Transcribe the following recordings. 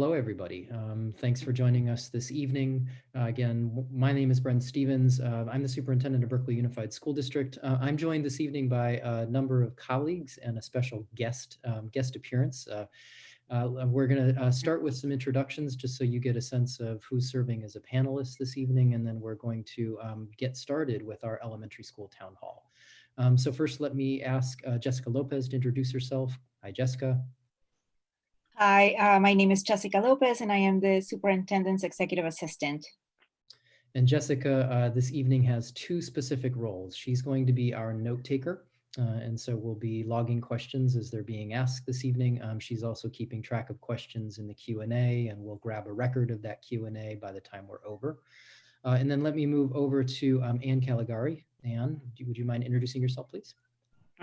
Hello, everybody. Thanks for joining us this evening. Again, my name is Brent Stevens. I'm the superintendent of Berkeley Unified School District. I'm joined this evening by a number of colleagues and a special guest appearance. We're going to start with some introductions just so you get a sense of who's serving as a panelist this evening, and then we're going to get started with our elementary school town hall. So first, let me ask Jessica Lopez to introduce herself. Hi, Jessica. Hi, my name is Jessica Lopez, and I am the superintendent's executive assistant. And Jessica this evening has two specific roles. She's going to be our note taker. And so we'll be logging questions as they're being asked this evening. She's also keeping track of questions in the Q&A, and we'll grab a record of that Q&A by the time we're over. And then let me move over to Ann Caligari. Ann, would you mind introducing yourself, please?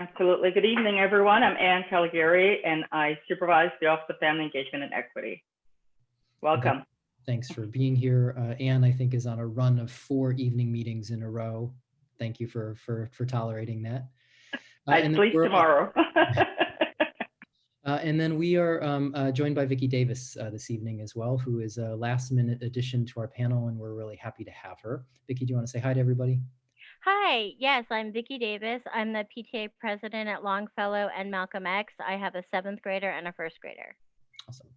Absolutely. Good evening, everyone. I'm Ann Caligari, and I supervise the Office of Family Engagement and Equity. Welcome. Okay. Thanks for being here. Ann, I think, is on a run of 4 evening meetings in a row. Thank you for tolerating that. I sleep tomorrow. And then we are joined by Vicki Davis this evening as well, who is a last-minute addition to our panel, and we're really happy to have her. Vicki, do you want to say hi to everybody? Hi, yes, I'm Vicki Davis. I'm the PTA president at Longfellow and Malcolm X. I have a 7th grader and a 1st grader. Awesome.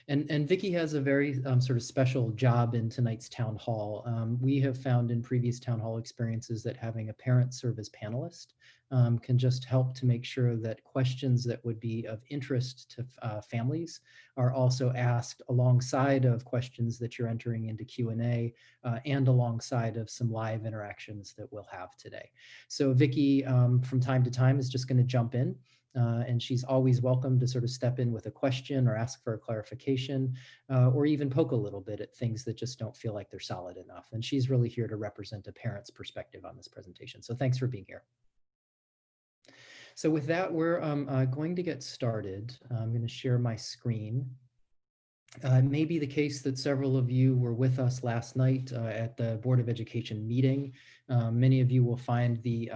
And Vicki has a very sort of special job in tonight's town hall. We have found in previous town hall experiences that having a parent serve as panelist can just help to make sure that questions that would be of interest to families are also asked alongside of questions that you're entering into Q&A and alongside of some live interactions that we'll have today. So Vicki, from time to time, is just going to jump in. And she's always welcome to sort of step in with a question or ask for a clarification or even poke a little bit at things that just don't feel like they're solid enough. And she's really here to represent a parent's perspective on this presentation. So thanks for being here. So with that, we're going to get started. I'm going to share my screen. It may be the case that several of you were with us last night at the Board of Education meeting. Many of you will find the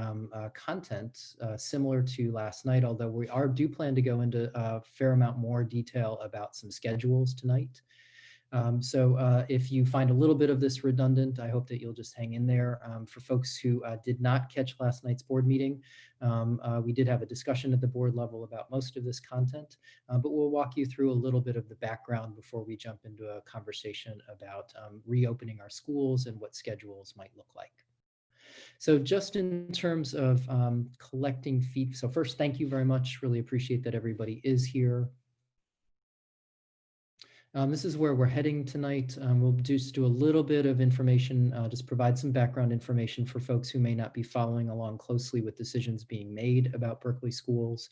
content similar to last night, although we do plan to go into a fair amount more detail about some schedules tonight. So if you find a little bit of this redundant, I hope that you'll just hang in there. For folks who did not catch last night's board meeting, we did have a discussion at the board level about most of this content, but we'll walk you through a little bit of the background before we jump into a conversation about reopening our schools and what schedules might look like. So just in terms of collecting feedback, so first, thank you very much. Really appreciate that everybody is here. This is where we're heading tonight. We'll just do a little bit of information, just provide some background information for folks who may not be following along closely with decisions being made about Berkeley schools.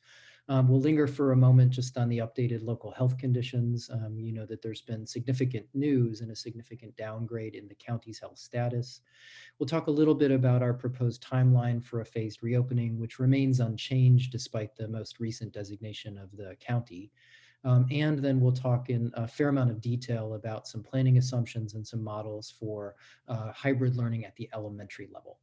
We'll linger for a moment just on the updated local health conditions. You know that there's been significant news and a significant downgrade in the county's health status. We'll talk a little bit about our proposed timeline for a phased reopening, which remains unchanged despite the most recent designation of the county. And then we'll talk in a fair amount of detail about some planning assumptions and some models for hybrid learning at the elementary level.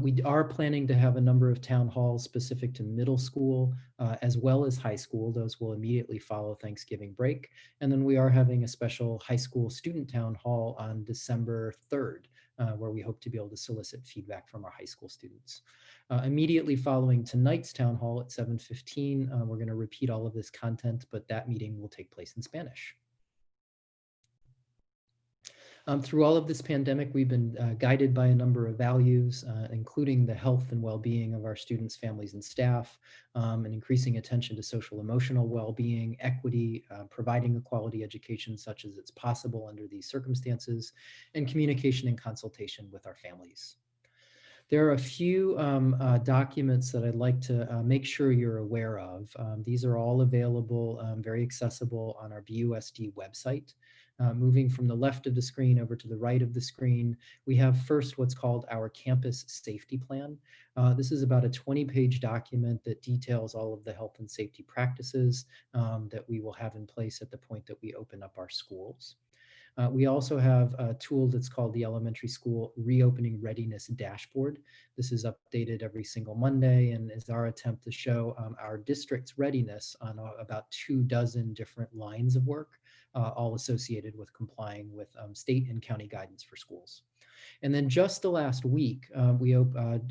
We are planning to have a number of town halls specific to middle school as well as high school. Those will immediately follow Thanksgiving break. And then we are having a special high school student town hall on December 3rd, where we hope to be able to solicit feedback from our high school students. Immediately following tonight's town hall at 7:15, we're going to repeat all of this content, but that meeting will take place in Spanish. Through all of this pandemic, we've been guided by a number of values, including the health and well-being of our students, families, and staff, and increasing attention to social emotional well-being, equity, providing a quality education such as it's possible under these circumstances, and communication and consultation with our families. There are a few documents that I'd like to make sure you're aware of. These are all available, very accessible on our USD website. Moving from the left of the screen over to the right of the screen, we have first what's called our campus safety plan. This is about a 20-page document that details all of the health and safety practices that we will have in place at the point that we open up our schools. We also have a tool that's called the Elementary School Reopening Readiness Dashboard. This is updated every single Monday and is our attempt to show our district's readiness on about 24 different lines of work all associated with complying with state and county guidance for schools. And then just the last week, we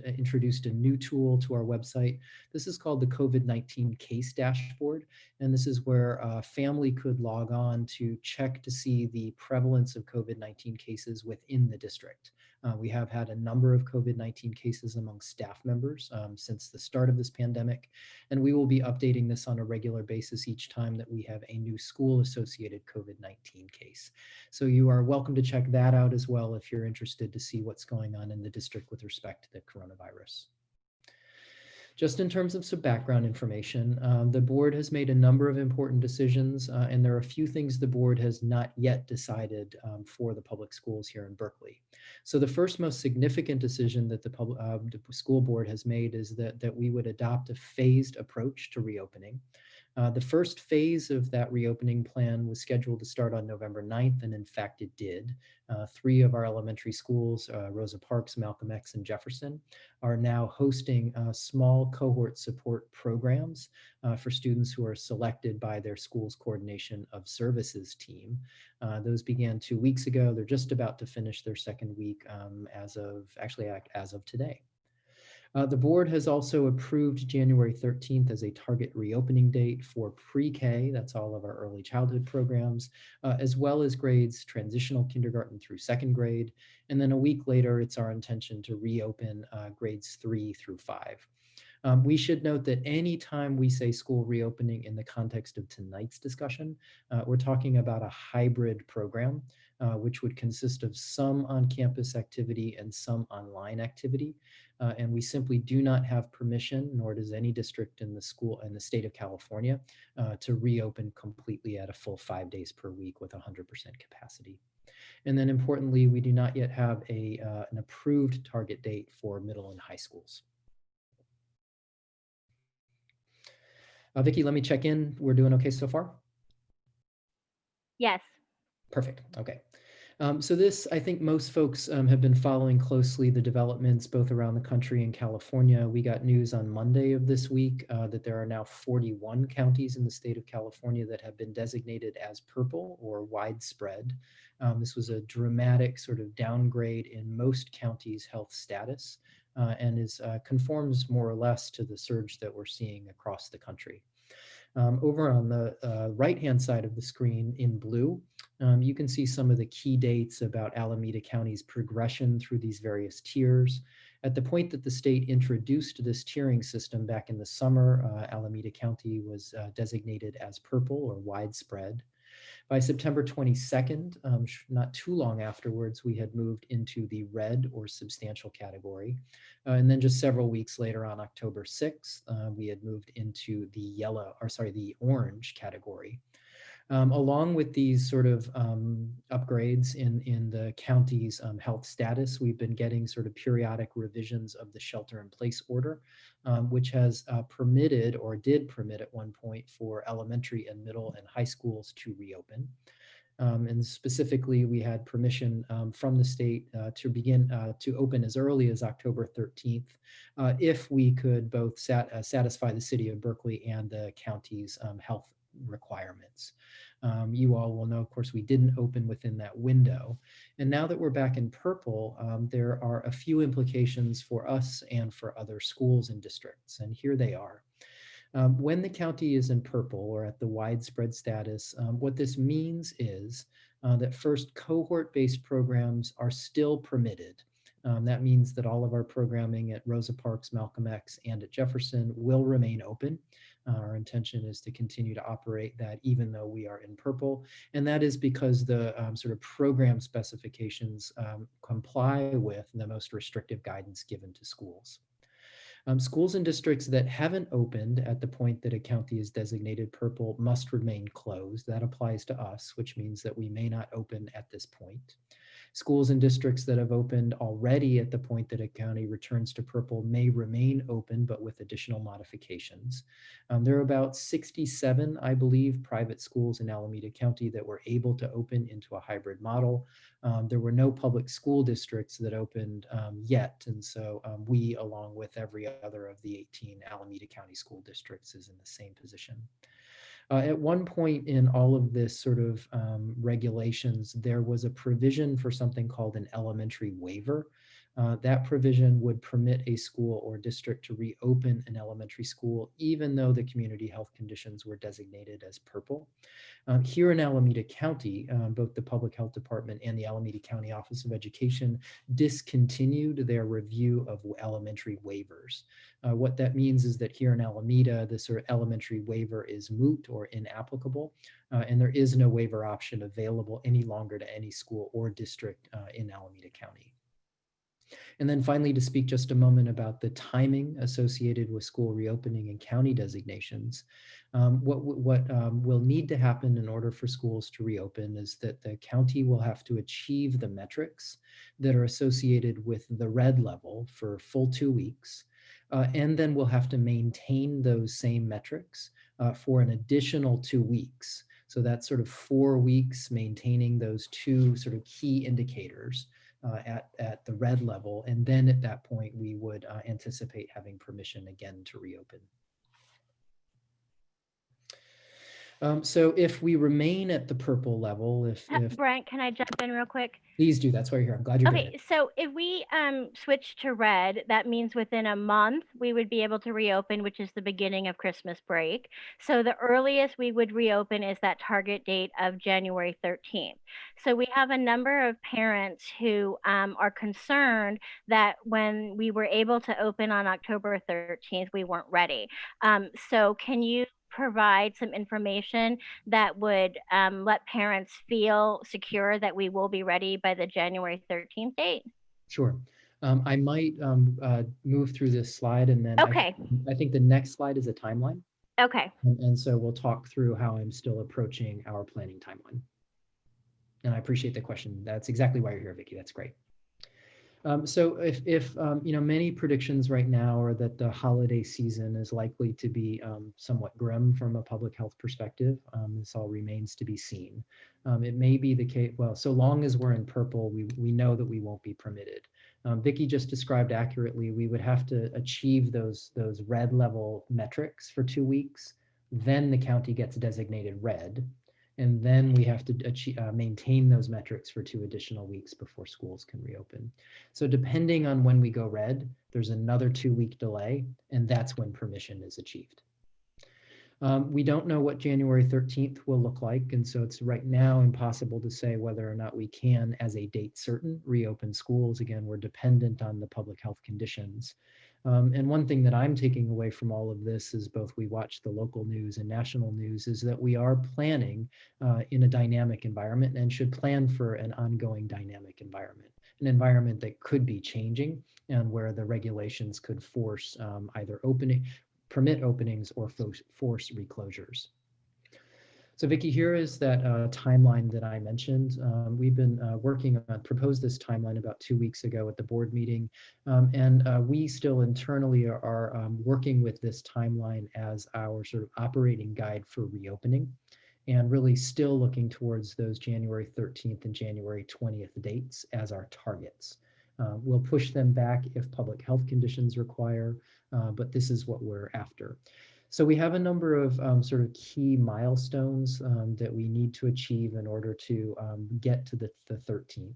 introduced a new tool to our website. This is called the COVID-19 Case Dashboard. And this is where a family could log on to check to see the prevalence of COVID-19 cases within the district. We have had a number of COVID-19 cases among staff members since the start of this pandemic, and we will be updating this on a regular basis each time that we have a new school-associated COVID-19 case. So you are welcome to check that out as well if you're interested to see what's going on in the district with respect to the coronavirus. Just in terms of some background information, the board has made a number of important decisions, and there are a few things the board has not yet decided for the public schools here in Berkeley. So the first most significant decision that the school board has made is that we would adopt a phased approach to reopening. The first phase of that reopening plan was scheduled to start on November 9th, and in fact it did. 3 of our elementary schools, Rosa Parks, Malcolm X, and Jefferson, are now hosting small cohort support programs for students who are selected by their school's coordination of services team. Those began 2 weeks ago. They're just about to finish their second week as of today. The board has also approved January 13th as a target reopening date for pre-K, that's all of our early childhood programs, as well as grades transitional kindergarten through second grade. And then a week later, it's our intention to reopen grades 3 through 5. We should note that anytime we say school reopening in the context of tonight's discussion, we're talking about a hybrid program, which would consist of some on-campus activity and some online activity. And we simply do not have permission, nor does any district in the state of California, to reopen completely at a full 5 days per week with 100% capacity. And then importantly, we do not yet have an approved target date for middle and high schools. Vicki, let me check in. We're doing okay so far? Yes. Perfect. Okay. So this, I think most folks have been following closely the developments both around the country and California. We got news on Monday of this week that there are now 41 counties in the state of California that have been designated as purple or widespread. This was a dramatic sort of downgrade in most counties' health status and conforms more or less to the surge that we're seeing across the country. Over on the right-hand side of the screen in blue, you can see some of the key dates about Alameda County's progression through these various tiers. At the point that the state introduced this tiering system back in the summer, Alameda County was designated as purple or widespread. By September 22nd, not too long afterwards, we had moved into the red or substantial category. And then just several weeks later on October 6th, we had moved into the orange category. Along with these sort of upgrades in the county's health status, we've been getting sort of periodic revisions of the shelter-in-place order, which has permitted or did permit at one point for elementary and middle and high schools to reopen. And specifically, we had permission from the state to begin to open as early as October 13th, if we could both satisfy the city of Berkeley and the county's health requirements. You all will know, of course, we didn't open within that window. And now that we're back in purple, there are a few implications for us and for other schools and districts, and here they are. When the county is in purple or at the widespread status, what this means is that first, cohort-based programs are still permitted. That means that all of our programming at Rosa Parks, Malcolm X, and at Jefferson will remain open. Our intention is to continue to operate that even though we are in purple. And that is because the sort of program specifications comply with the most restrictive guidance given to schools. Schools and districts that haven't opened at the point that a county is designated purple must remain closed. That applies to us, which means that we may not open at this point. Schools and districts that have opened already at the point that a county returns to purple may remain open, but with additional modifications. There are about 67, I believe, private schools in Alameda County that were able to open into a hybrid model. There were no public school districts that opened yet, and so we, along with every other of the 18 Alameda County school districts, is in the same position. At one point in all of this sort of regulations, there was a provision for something called an elementary waiver. That provision would permit a school or district to reopen an elementary school, even though the community health conditions were designated as purple. Here in Alameda County, both the Public Health Department and the Alameda County Office of Education discontinued their review of elementary waivers. What that means is that here in Alameda, the sort of elementary waiver is moot or inapplicable, and there is no waiver option available any longer to any school or district in Alameda County. And then finally, to speak just a moment about the timing associated with school reopening and county designations. What will need to happen in order for schools to reopen is that the county will have to achieve the metrics that are associated with the red level for full 2 weeks. And then we'll have to maintain those same metrics for an additional 2 weeks. So that's sort of 4 weeks maintaining those two sort of key indicators at the red level. And then at that point, we would anticipate having permission again to reopen. So if we remain at the purple level, if Brent, can I jump in real quick? Please do. That's why you're here. I'm glad you're doing Okay, it. so if we switch to red, that means within a month we would be able to reopen, which is the beginning of Christmas break. So the earliest we would reopen is that target date of January 13th. So we have a number of parents who are concerned that when we were able to open on October 13th, we weren't ready. So can you provide some information that would let parents feel secure that we will be ready by the January 13th date? Sure. I might move through this slide, and then Okay. I think the next slide is a timeline. Okay. And so we'll talk through how I'm still approaching our planning timeline. And I appreciate the question. That's exactly why you're here, Vicki. That's great. So if you know, many predictions right now are that the holiday season is likely to be somewhat grim from a public health perspective. This all remains to be seen. It may be the case, well, so long as we're in purple, we know that we won't be permitted. Vicki just described accurately, we would have to achieve those red level metrics for 2 weeks. Then the county gets designated red. And then we have to achieve, maintain those metrics for 2 additional weeks before schools can reopen. So depending on when we go red, there's another 2-week delay, and that's when permission is achieved. We don't know what January 13th will look like, and so it's right now impossible to say whether or not we can, as a date certain, reopen schools. Again, we're dependent on the public health conditions. And one thing that I'm taking away from all of this is both we watch the local news and national news is that we are planning in a dynamic environment and should plan for an ongoing dynamic environment, an environment that could be changing and where the regulations could force either permit openings or force reclosures. So Vicki, here is that timeline that I mentioned. We've been working on, proposed this timeline about 2 weeks ago at the board meeting. And we still internally are working with this timeline as our sort of operating guide for reopening, and really still looking towards those January 13th and January 20th dates as our targets. We'll push them back if public health conditions require, but this is what we're after. So we have a number of sort of key milestones that we need to achieve in order to get to the 13th.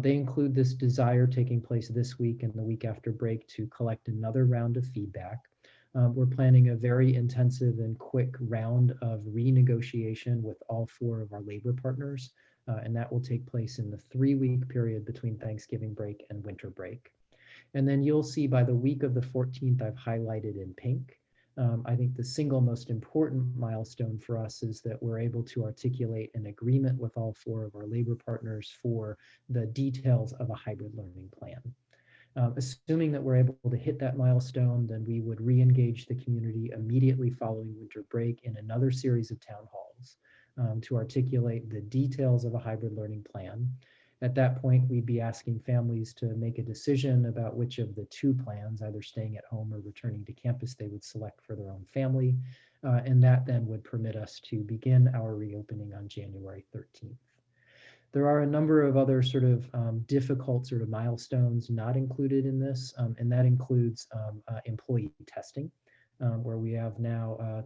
They include this desire taking place this week and the week after break to collect another round of feedback. We're planning a very intensive and quick round of renegotiation with all 4 of our labor partners, and that will take place in the 3-week period between Thanksgiving break and winter break. And then you'll see by the week of the 14th, I've highlighted in pink. I think the single most important milestone for us is that we're able to articulate an agreement with all 4 of our labor partners for the details of a hybrid learning plan. Assuming that we're able to hit that milestone, then we would re-engage the community immediately following winter break in another series of town halls to articulate the details of a hybrid learning plan. At that point, we'd be asking families to make a decision about which of the 2 plans, either staying at home or returning to campus, they would select for their own family. And that then would permit us to begin our reopening on January 13th. There are a number of other sort of difficult sort of milestones not included in this, and that includes employee testing. where we have now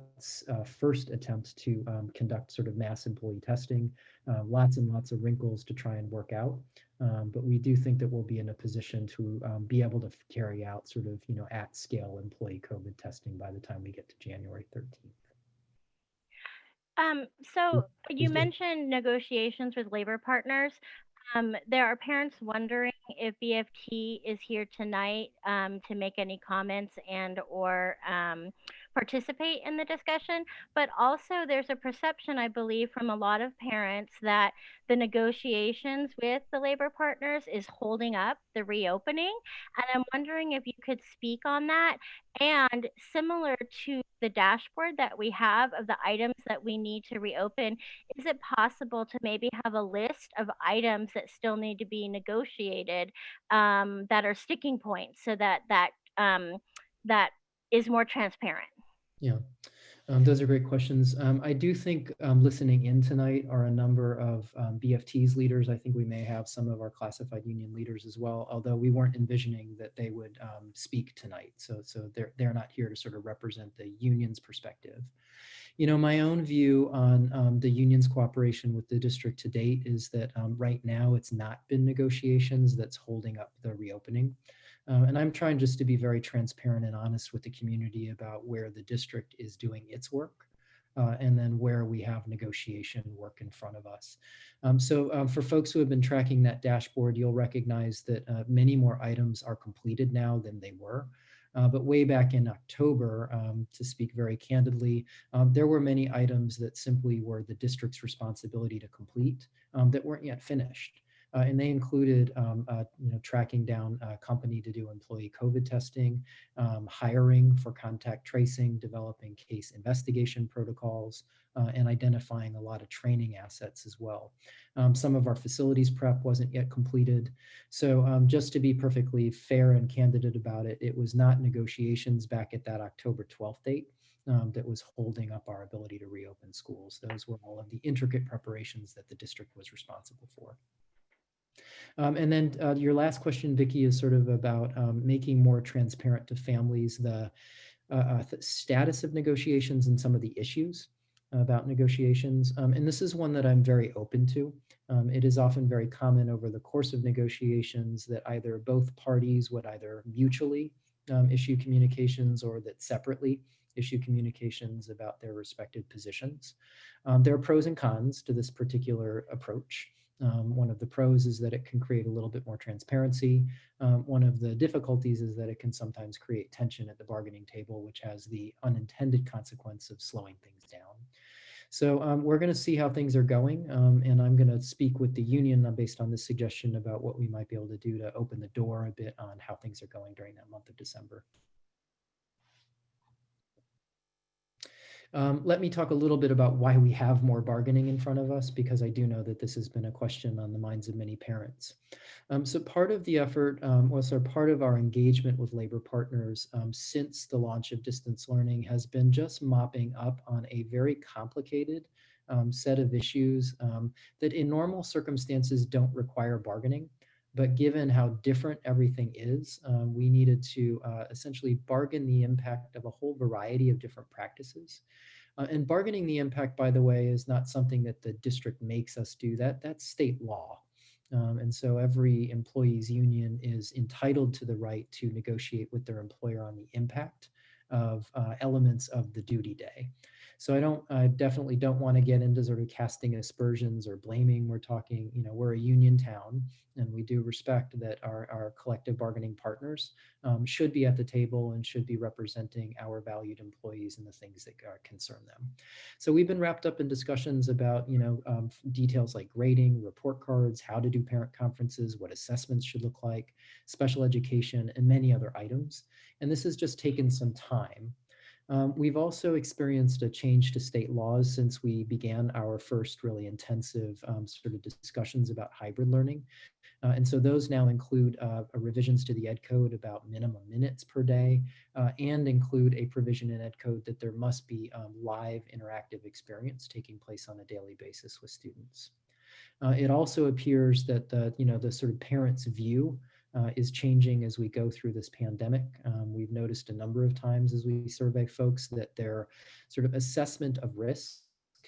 first attempt to conduct sort of mass employee testing, lots and lots of wrinkles to try and work out. But we do think that we'll be in a position to be able to carry out sort of, at scale employee COVID testing by the time we get to January 13th. So you Please do. mentioned negotiations with labor partners. There are parents wondering if BFT is here tonight to make any comments and or participate in the discussion. But also there's a perception, I believe, from a lot of parents that the negotiations with the labor partners is holding up the reopening. And I'm wondering if you could speak on that. And similar to the dashboard that we have of the items that we need to reopen, is it possible to maybe have a list of items that still need to be negotiated that are sticking points so that that is more transparent? Yeah. Those are great questions. I do think listening in tonight are a number of BFT's leaders. I think we may have some of our classified union leaders as well, although we weren't envisioning that they would speak tonight. So they're not here to sort of represent the union's perspective. My own view on the union's cooperation with the district to date is that right now it's not been negotiations that's holding up the reopening. And I'm trying just to be very transparent and honest with the community about where the district is doing its work. And then where we have negotiation work in front of us. So for folks who have been tracking that dashboard, you'll recognize that many more items are completed now than they were. But way back in October, to speak very candidly, there were many items that simply were the district's responsibility to complete that weren't yet finished. And they included, tracking down a company to do employee COVID testing, hiring for contact tracing, developing case investigation protocols, and identifying a lot of training assets as well. Some of our facilities prep wasn't yet completed. So just to be perfectly fair and candid about it, it was not negotiations back at that October 12th date that was holding up our ability to reopen schools. Those were all of the intricate preparations that the district was responsible for. And then your last question, Vicki, is sort of about making more transparent to families the status of negotiations and some of the issues about negotiations. And this is one that I'm very open to. It is often very common over the course of negotiations that either both parties would either mutually issue communications or that separately issue communications about their respective positions. There are pros and cons to this particular approach. One of the pros is that it can create a little bit more transparency. One of the difficulties is that it can sometimes create tension at the bargaining table, which has the unintended consequence of slowing things down. So we're going to see how things are going, and I'm going to speak with the union based on this suggestion about what we might be able to do to open the door a bit on how things are going during that month of December. Let me talk a little bit about why we have more bargaining in front of us, because I do know that this has been a question on the minds of many parents. So part of the effort, part of our engagement with labor partners since the launch of distance learning has been just mopping up on a very complicated set of issues that in normal circumstances don't require bargaining. But given how different everything is, we needed to essentially bargain the impact of a whole variety of different practices. And bargaining the impact, by the way, is not something that the district makes us do. That's state law. And so every employees union is entitled to the right to negotiate with their employer on the impact of elements of the duty day. So I definitely don't want to get into sort of casting aspersions or blaming. We're talking, we're a union town, and we do respect that our collective bargaining partners should be at the table and should be representing our valued employees and the things that concern them. So we've been wrapped up in discussions about, details like grading, report cards, how to do parent conferences, what assessments should look like, special education, and many other items. And this has just taken some time. We've also experienced a change to state laws since we began our first really intensive sort of discussions about hybrid learning. And so those now include revisions to the Ed Code about minimum minutes per day and include a provision in Ed Code that there must be live interactive experience taking place on a daily basis with students. It also appears that the sort of parents' view is changing as we go through this pandemic. We've noticed a number of times as we survey folks that their sort of assessment of risk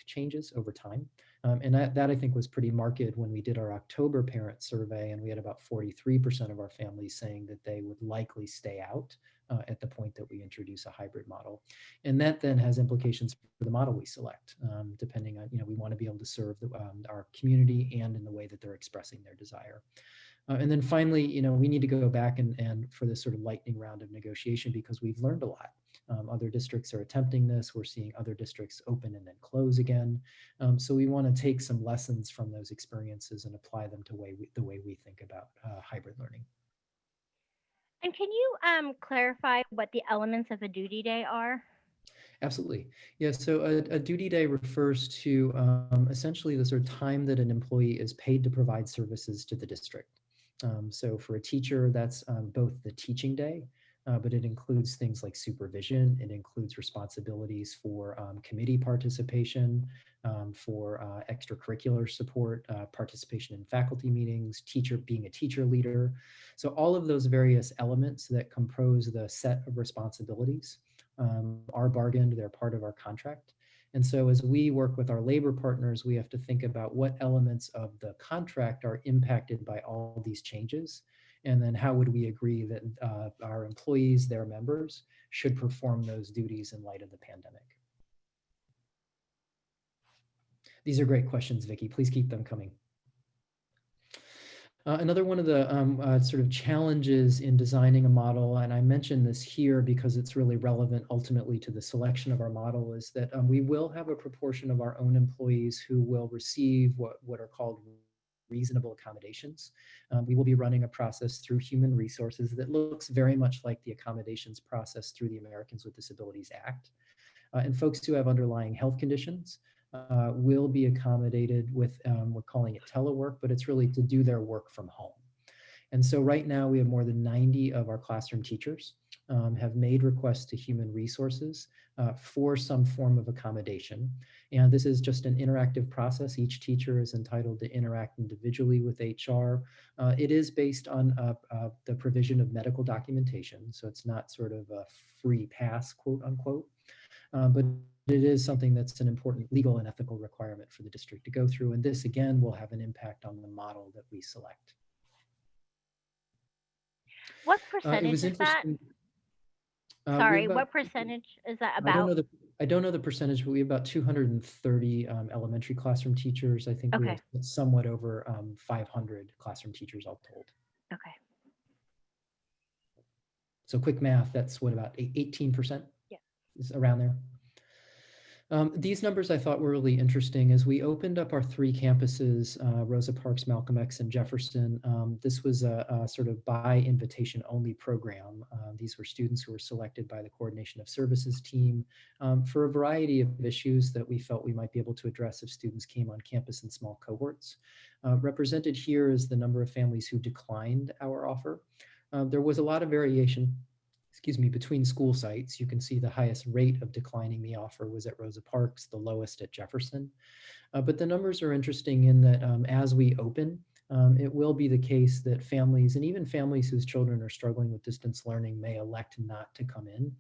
changes over time. And that I think was pretty marked when we did our October parent survey, and we had about 43% of our families saying that they would likely stay out at the point that we introduce a hybrid model. And that then has implications for the model we select, depending on, we want to be able to serve our community and in the way that they're expressing their desire. And then finally, we need to go back and for this sort of lightning round of negotiation, because we've learned a lot. Other districts are attempting this. We're seeing other districts open and then close again. So we want to take some lessons from those experiences and apply them to the way we think about hybrid learning. And can you clarify what the elements of a duty day are? Absolutely. Yeah, so a duty day refers to essentially the sort of time that an employee is paid to provide services to the district. So for a teacher, that's both the teaching day, but it includes things like supervision. It includes responsibilities for committee participation, for extracurricular support, participation in faculty meetings, being a teacher leader. So all of those various elements that compose the set of responsibilities are bargained, they're part of our contract. And so as we work with our labor partners, we have to think about what elements of the contract are impacted by all these changes. And then how would we agree that our employees, their members, should perform those duties in light of the pandemic? These are great questions, Vicki. Please keep them coming. Another one of the sort of challenges in designing a model, and I mention this here because it's really relevant ultimately to the selection of our model, is that we will have a proportion of our own employees who will receive what are called reasonable accommodations. We will be running a process through Human Resources that looks very much like the accommodations process through the Americans with Disabilities Act. And folks who have underlying health conditions will be accommodated with, we're calling it telework, but it's really to do their work from home. And so right now we have more than 90 of our classroom teachers have made requests to Human Resources for some form of accommodation. And this is just an interactive process. Each teacher is entitled to interact individually with HR. It is based on the provision of medical documentation. So it's not sort of a free pass, quote unquote, but it is something that's an important legal and ethical requirement for the district to go through. And this, again, will have an impact on the model that we select. What percentage is that? Sorry, what percentage is that about? I don't know the percentage, but we have about 230 elementary classroom teachers. I think we have somewhat over 500 classroom teachers all told. Okay. So quick math, that's what, about 18%? Yeah. Is around there. These numbers I thought were really interesting. As we opened up our 3 campuses, Rosa Parks, Malcolm X, and Jefferson, this was a sort of by invitation only program. These were students who were selected by the Coordination of Services team for a variety of issues that we felt we might be able to address if students came on campus in small cohorts. Represented here is the number of families who declined our offer. There was a lot of variation, between school sites. You can see the highest rate of declining the offer was at Rosa Parks, the lowest at Jefferson. But the numbers are interesting in that as we open, it will be the case that families, and even families whose children are struggling with distance learning, may elect not to come in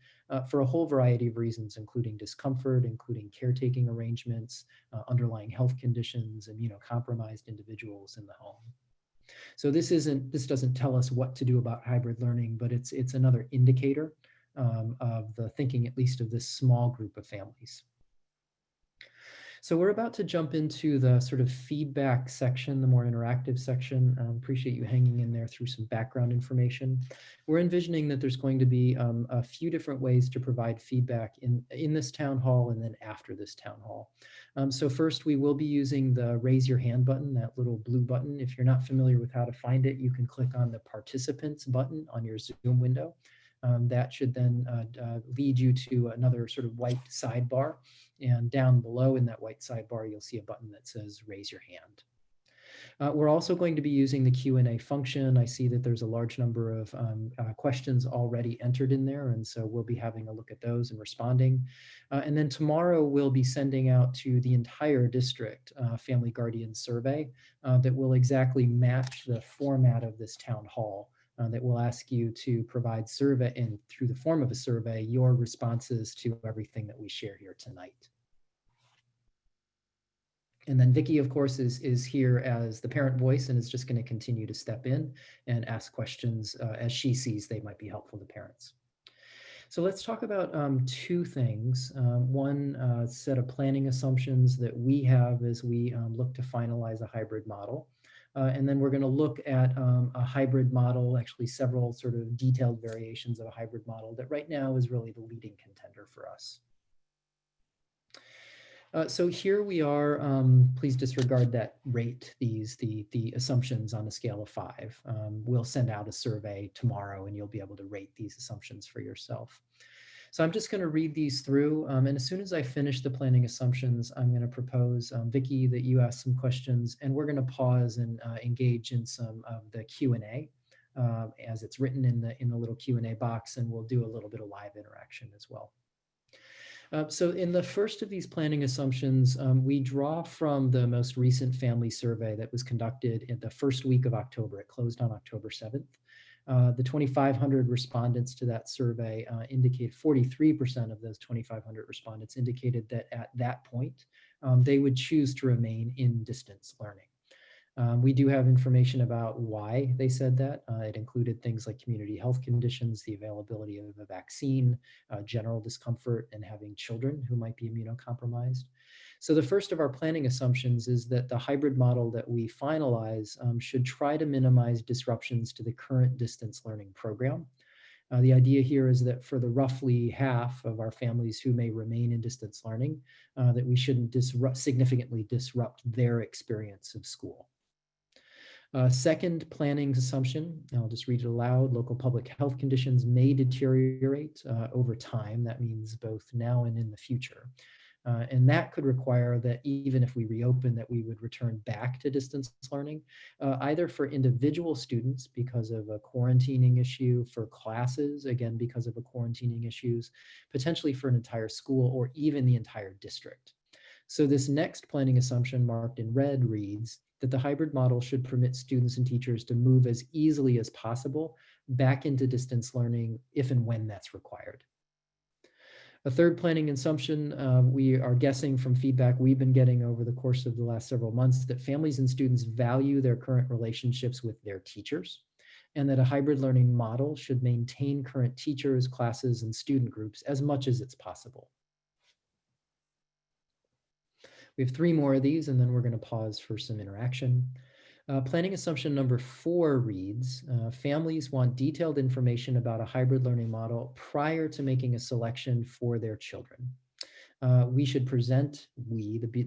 for a whole variety of reasons, including discomfort, including caretaking arrangements, underlying health conditions, immunocompromised individuals in the home. So this doesn't tell us what to do about hybrid learning, but it's another indicator of the thinking, at least of this small group of families. So we're about to jump into the sort of feedback section, the more interactive section. Appreciate you hanging in there through some background information. We're envisioning that there's going to be a few different ways to provide feedback in this town hall and then after this town hall. So first, we will be using the raise your hand button, that little blue button. If you're not familiar with how to find it, you can click on the participants button on your Zoom window. That should then lead you to another sort of white sidebar. And down below in that white sidebar, you'll see a button that says raise your hand. We're also going to be using the Q&A function. I see that there's a large number of questions already entered in there, and so we'll be having a look at those and responding. And then tomorrow we'll be sending out to the entire district Family Guardian survey that will exactly match the format of this town hall. that will ask you to provide survey, and through the form of a survey, your responses to everything that we share here tonight. And then Vicki, of course, is here as the parent voice and is just going to continue to step in and ask questions as she sees they might be helpful to parents. So let's talk about two things. One set of planning assumptions that we have as we look to finalize a hybrid model. And then we're going to look at a hybrid model, actually several sort of detailed variations of a hybrid model that right now is really the leading contender for us. So here we are, please disregard that rate, the assumptions on a scale of 5. We'll send out a survey tomorrow and you'll be able to rate these assumptions for yourself. So I'm just going to read these through, and as soon as I finish the planning assumptions, I'm going to propose, Vicki, that you ask some questions, and we're going to pause and engage in some of the Q&A as it's written in the little Q&A box, and we'll do a little bit of live interaction as well. So in the first of these planning assumptions, we draw from the most recent family survey that was conducted in the first week of October. It closed on October 7th. The 2,500 respondents to that survey indicate 43% of those 2,500 respondents indicated that at that point, they would choose to remain in distance learning. We do have information about why they said that. It included things like community health conditions, the availability of a vaccine, general discomfort, and having children who might be immunocompromised. So the first of our planning assumptions is that the hybrid model that we finalize should try to minimize disruptions to the current distance learning program. The idea here is that for the roughly half of our families who may remain in distance learning, that we shouldn't significantly disrupt their experience of school. Second planning assumption, I'll just read it aloud. Local public health conditions may deteriorate over time. That means both now and in the future. And that could require that even if we reopen, that we would return back to distance learning, either for individual students because of a quarantining issue, for classes, again, because of a quarantining issues, potentially for an entire school or even the entire district. So this next planning assumption marked in red reads that the hybrid model should permit students and teachers to move as easily as possible back into distance learning if and when that's required. A third planning assumption, we are guessing from feedback we've been getting over the course of the last several months that families and students value their current relationships with their teachers, and that a hybrid learning model should maintain current teachers, classes, and student groups as much as it's possible. We have 3 more of these, and then we're going to pause for some interaction. Planning assumption number 4 reads, families want detailed information about a hybrid learning model prior to making a selection for their children. The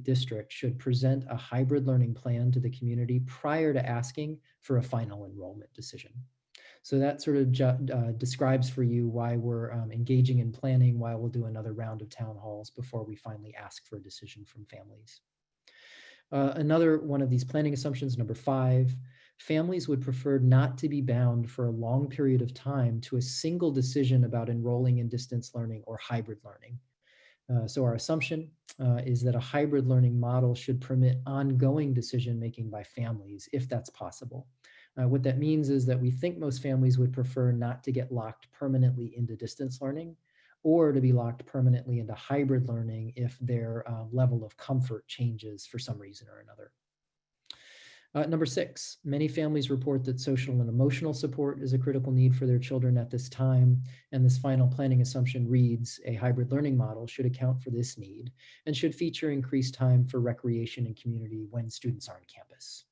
district should present a hybrid learning plan to the community prior to asking for a final enrollment decision. So that sort of describes for you why we're engaging in planning, why we'll do another round of town halls before we finally ask for a decision from families. Another one of these planning assumptions, number 5, families would prefer not to be bound for a long period of time to a single decision about enrolling in distance learning or hybrid learning. So our assumption is that a hybrid learning model should permit ongoing decision-making by families, if that's possible. What that means is that we think most families would prefer not to get locked permanently into distance learning or to be locked permanently into hybrid learning if their level of comfort changes for some reason or another. Number 6, many families report that social and emotional support is a critical need for their children at this time, and this final planning assumption reads, a hybrid learning model should account for this need and should feature increased time for recreation and community when students are on campus.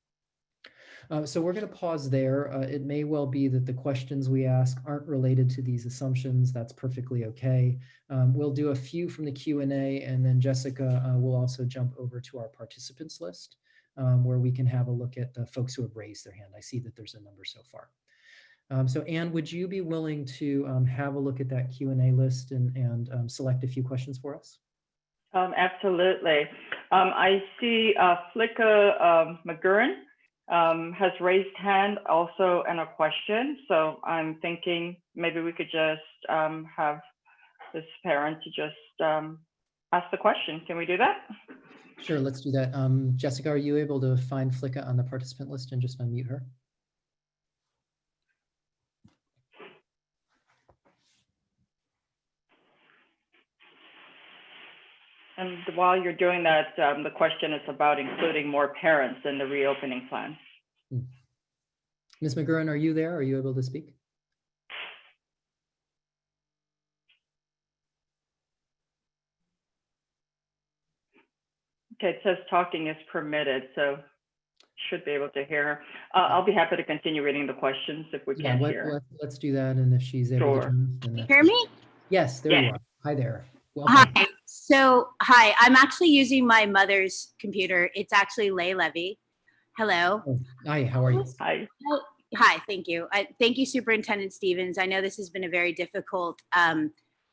So we're going to pause there. It may well be that the questions we ask aren't related to these assumptions. That's perfectly okay. We'll do a few from the Q&A, and then Jessica will also jump over to our participants list where we can have a look at the folks who have raised their hand. I see that there's a number so far. So Anne, would you be willing to have a look at that Q&A list and select a few questions for us? Absolutely. I see Flicka McGurran has raised hand also and a question. So I'm thinking maybe we could just have this parent to just ask the question. Can we do that? Sure, let's do that. Jessica, are you able to find Flicka on the participant list and just unmute her? And while you're doing that, the question is about including more parents in the reopening plan. Ms. McGurran, are you there? Are you able to speak? Okay, it says talking is permitted, so should be able to hear her. I'll be happy to continue reading the questions if we can't hear. Let's do that, and if she's able to Sure. join, then Can you that's hear me? Yes, there you are. Hi there. Hi. Welcome. Hi, I'm actually using my mother's computer. It's actually Lay Levy. Hello. Oh, hi, how are you? Hi. Hi, thank you. Thank you, Superintendent Stevens. I know this has been a very difficult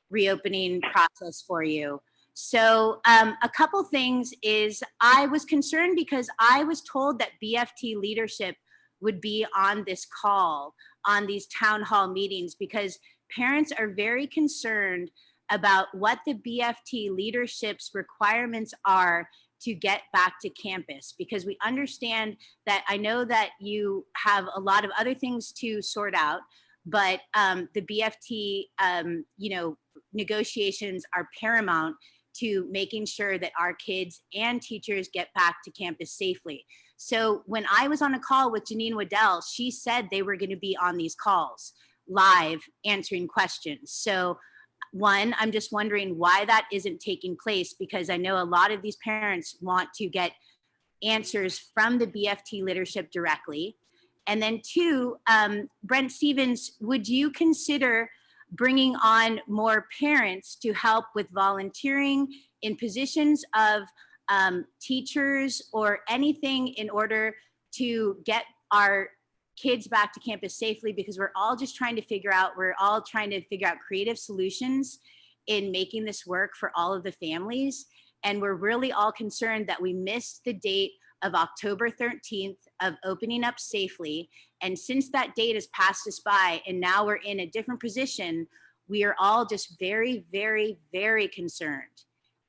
reopening process for you. So a couple things is I was concerned because I was told that BFT leadership would be on this call, on these town hall meetings, because parents are very concerned about what the BFT leadership's requirements are to get back to campus, because we understand that I know that you have a lot of other things to sort out, but the BFT, negotiations are paramount to making sure that our kids and teachers get back to campus safely. So when I was on a call with Janine Waddell, she said they were going to be on these calls live answering questions. So one, I'm just wondering why that isn't taking place, because I know a lot of these parents want to get answers from the BFT leadership directly. And then two, Brent Stevens, would you consider bringing on more parents to help with volunteering in positions of teachers or anything in order to get our kids back to campus safely? Because we're all trying to figure out creative solutions in making this work for all of the families. And we're really all concerned that we missed the date of October 13th of opening up safely. And since that date has passed us by and now we're in a different position, we are all just very, very, very concerned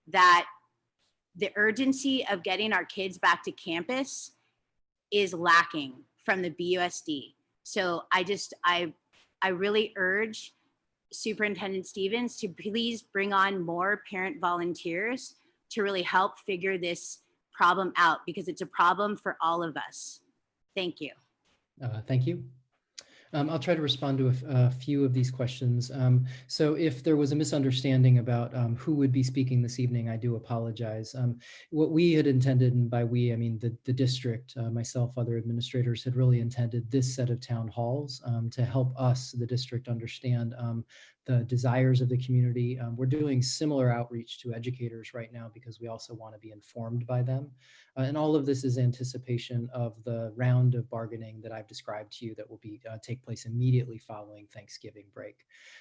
that the urgency of getting our kids back to campus is lacking from the BUSD. So I really urge Superintendent Stevens to please bring on more parent volunteers to really help figure this problem out, because it's a problem for all of us. Thank you. Thank you. I'll try to respond to a few of these questions. So if there was a misunderstanding about who would be speaking this evening, I do apologize. What we had intended, and by we, I mean the district, myself, other administrators had really intended this set of town halls to help us, the district, understand the desires of the community. We're doing similar outreach to educators right now because we also want to be informed by them. And all of this is anticipation of the round of bargaining that I've described to you that will be take place immediately following Thanksgiving break.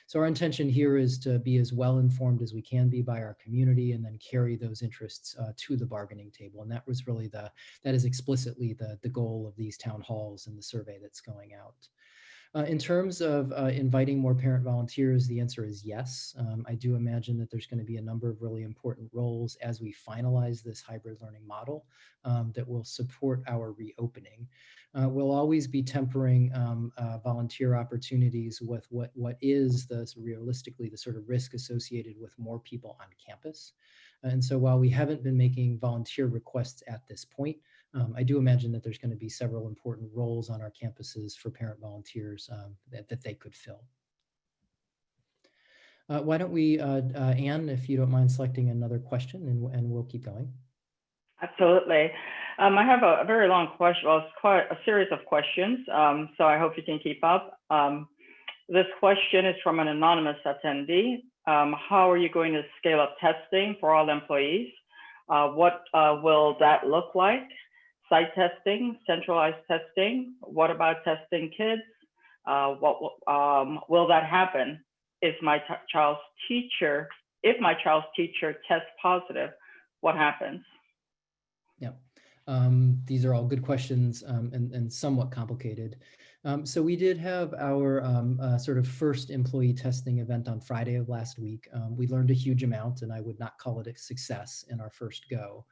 So our intention here is to be as well informed as we can be by our community and then carry those interests to the bargaining table. And that was really that is explicitly the goal of these town halls and the survey that's going out. In terms of inviting more parent volunteers, the answer is yes. I do imagine that there's going to be a number of really important roles as we finalize this hybrid learning model that will support our reopening. We'll always be tempering volunteer opportunities with what is realistically the sort of risk associated with more people on campus. And so while we haven't been making volunteer requests at this point, I do imagine that there's going to be several important roles on our campuses for parent volunteers that they could fill. Why don't we, Anne, if you don't mind selecting another question, and we'll keep going. Absolutely. I have a very long question. Well, it's quite a series of questions, so I hope you can keep up. This question is from an anonymous attendee. How are you going to scale up testing for all employees? What will that look like? Site testing, centralized testing? What about testing kids? What will that happen? If my child's teacher tests positive, what happens? Yeah, these are all good questions and somewhat complicated. So we did have our sort of first employee testing event on Friday of last week. We learned a huge amount, and I would not call it a success in our first go.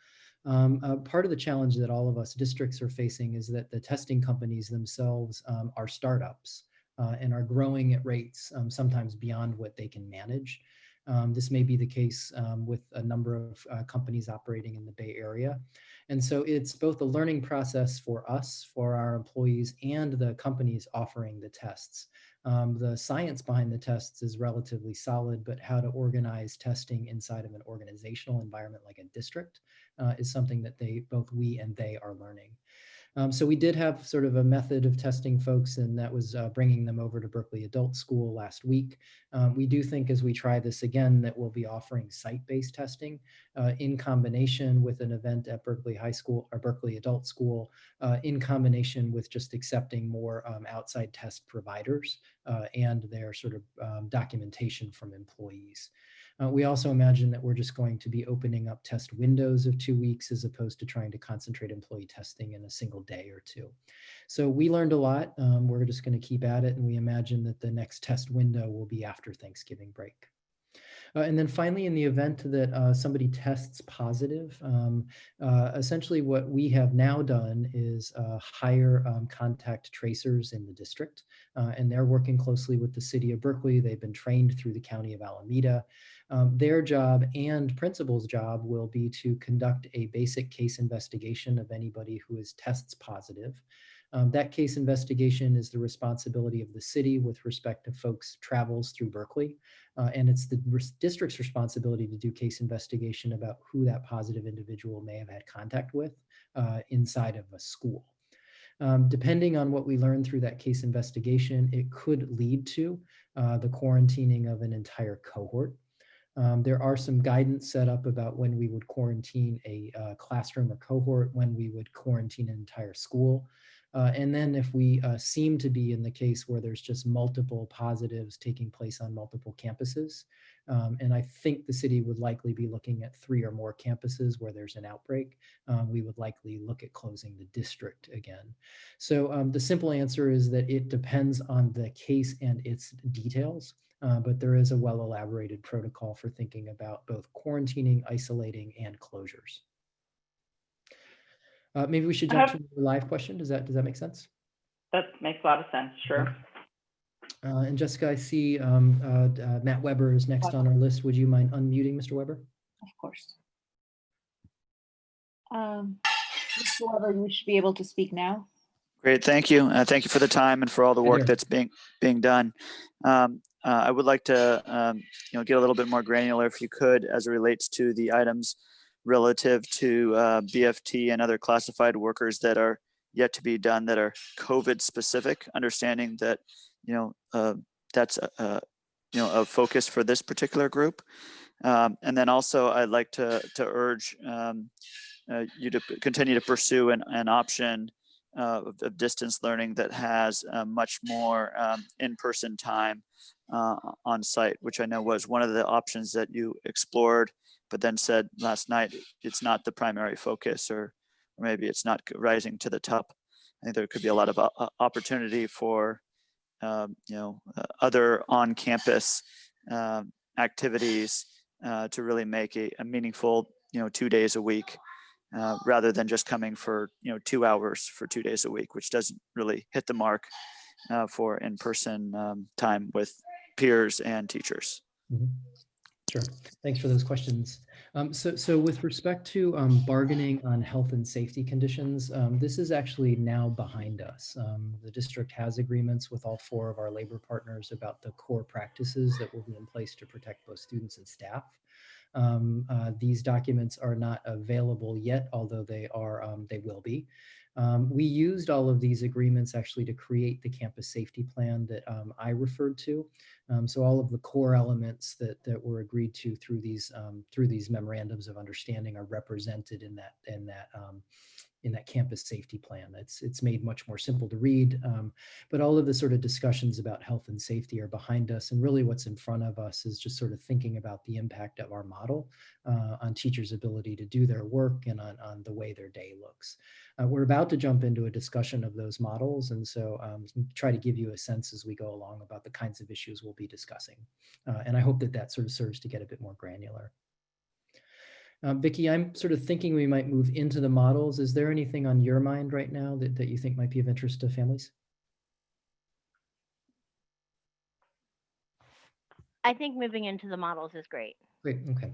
Part of the challenge that all of us districts are facing is that the testing companies themselves are startups and are growing at rates sometimes beyond what they can manage. This may be the case with a number of companies operating in the Bay Area. And so it's both a learning process for us, for our employees, and the companies offering the tests. The science behind the tests is relatively solid, but how to organize testing inside of an organizational environment like a district is something that both we and they are learning. So we did have sort of a method of testing folks, and that was bringing them over to Berkeley Adult School last week. We do think as we try this again that we'll be offering site-based testing in combination with an event at Berkeley High School or Berkeley Adult School, in combination with just accepting more outside test providers and their sort of documentation from employees. We also imagine that we're just going to be opening up test windows of 2 weeks as opposed to trying to concentrate employee testing in a single day or two. So we learned a lot. We're just going to keep at it, and we imagine that the next test window will be after Thanksgiving break. And then finally, in the event that somebody tests positive, essentially what we have now done is hire contact tracers in the district, and they're working closely with the city of Berkeley. They've been trained through the county of Alameda. Their job and principal's job will be to conduct a basic case investigation of anybody who tests positive. That case investigation is the responsibility of the city with respect to folks' travels through Berkeley. And it's the district's responsibility to do case investigation about who that positive individual may have had contact with inside of a school. Depending on what we learn through that case investigation, it could lead to the quarantining of an entire cohort. There are some guidance set up about when we would quarantine a classroom or cohort, when we would quarantine an entire school. And then if we seem to be in the case where there's just multiple positives taking place on multiple campuses, and I think the city would likely be looking at 3 or more campuses where there's an outbreak, we would likely look at closing the district again. So the simple answer is that it depends on the case and its details, but there is a well-elaborated protocol for thinking about both quarantining, isolating, and closures. Maybe we should jump to the live question. Does that make sense? That makes a lot of sense, sure. And Jessica, I see Matt Weber is next on our list. Would you mind unmuting Mr. Weber? Of course. Mr. Weber, you should be able to speak now. Great, thank you. Thank you for the time and for all the work that's being done. I would like to get a little bit more granular, if you could, as it relates to the items relative to BFT and other classified workers that are yet to be done that are COVID specific, understanding that that's a focus for this particular group. And then also I'd like to urge you to continue to pursue an option of distance learning that has much more in-person time on site, which I know was one of the options that you explored, but then said last night it's not the primary focus, or maybe it's not rising to the top. I think there could be a lot of opportunity for other on-campus activities to really make a meaningful 2 days a week, rather than just coming for 2 hours for 2 days a week, which doesn't really hit the mark for in-person time with peers and teachers. Mm-hmm. Sure. Thanks for those questions. So with respect to bargaining on health and safety conditions, this is actually now behind us. The district has agreements with all 4 of our labor partners about the core practices that will be in place to protect both students and staff. These documents are not available yet, although they will be. We used all of these agreements actually to create the campus safety plan that I referred to. So all of the core elements that were agreed to through these memorandums of understanding are represented in that campus safety plan. It's made much more simple to read, but all of the sort of discussions about health and safety are behind us, and really what's in front of us is just sort of thinking about the impact of our model on teachers' ability to do their work and on the way their day looks. We're about to jump into a discussion of those models, and so try to give you a sense as we go along about the kinds of issues we'll be discussing. And I hope that sort of serves to get a bit more granular. Vicki, I'm sort of thinking we might move into the models. Is there anything on your mind right now that you think might be of interest to families? I think moving into the models is great. Great, okay.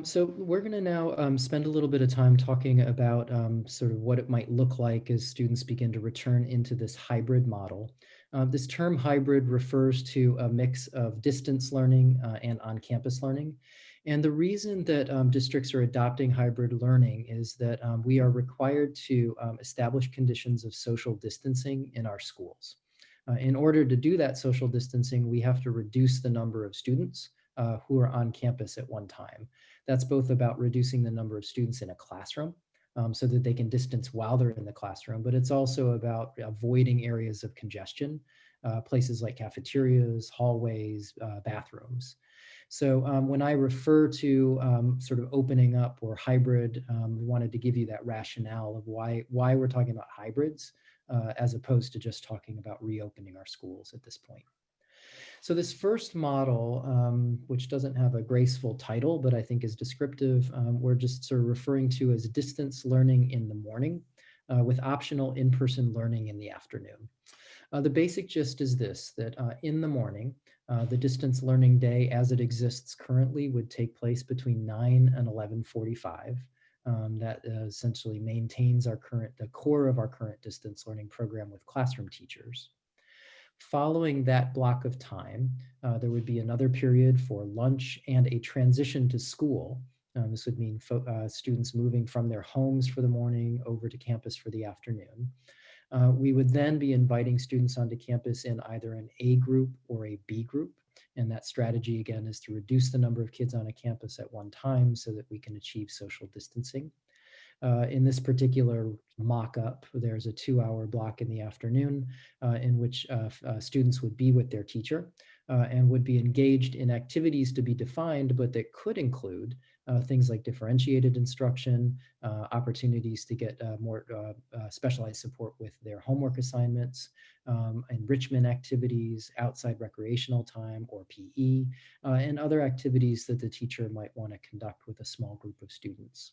So we're going to now spend a little bit of time talking about sort of what it might look like as students begin to return into this hybrid model. This term hybrid refers to a mix of distance learning and on-campus learning. And the reason that districts are adopting hybrid learning is that we are required to establish conditions of social distancing in our schools. In order to do that social distancing, we have to reduce the number of students who are on campus at one time. That's both about reducing the number of students in a classroom so that they can distance while they're in the classroom, but it's also about avoiding areas of congestion, places like cafeterias, hallways, bathrooms. So when I refer to sort of opening up or hybrid, we wanted to give you that rationale of why we're talking about hybrids as opposed to just talking about reopening our schools at this point. So this first model, which doesn't have a graceful title, but I think is descriptive, we're just sort of referring to as distance learning in the morning with optional in-person learning in the afternoon. The basic gist is this, that in the morning, the distance learning day as it exists currently would take place between 9 and 11:45. That essentially maintains the core of our current distance learning program with classroom teachers. Following that block of time, there would be another period for lunch and a transition to school. This would mean students moving from their homes for the morning over to campus for the afternoon. We would then be inviting students onto campus in either an A group or a B group. And that strategy, again, is to reduce the number of kids on a campus at one time so that we can achieve social distancing. In this particular mock-up, there's a 2-hour block in the afternoon in which students would be with their teacher and would be engaged in activities to be defined, but that could include things like differentiated instruction, opportunities to get more specialized support with their homework assignments, enrichment activities, outside recreational time or PE, and other activities that the teacher might want to conduct with a small group of students.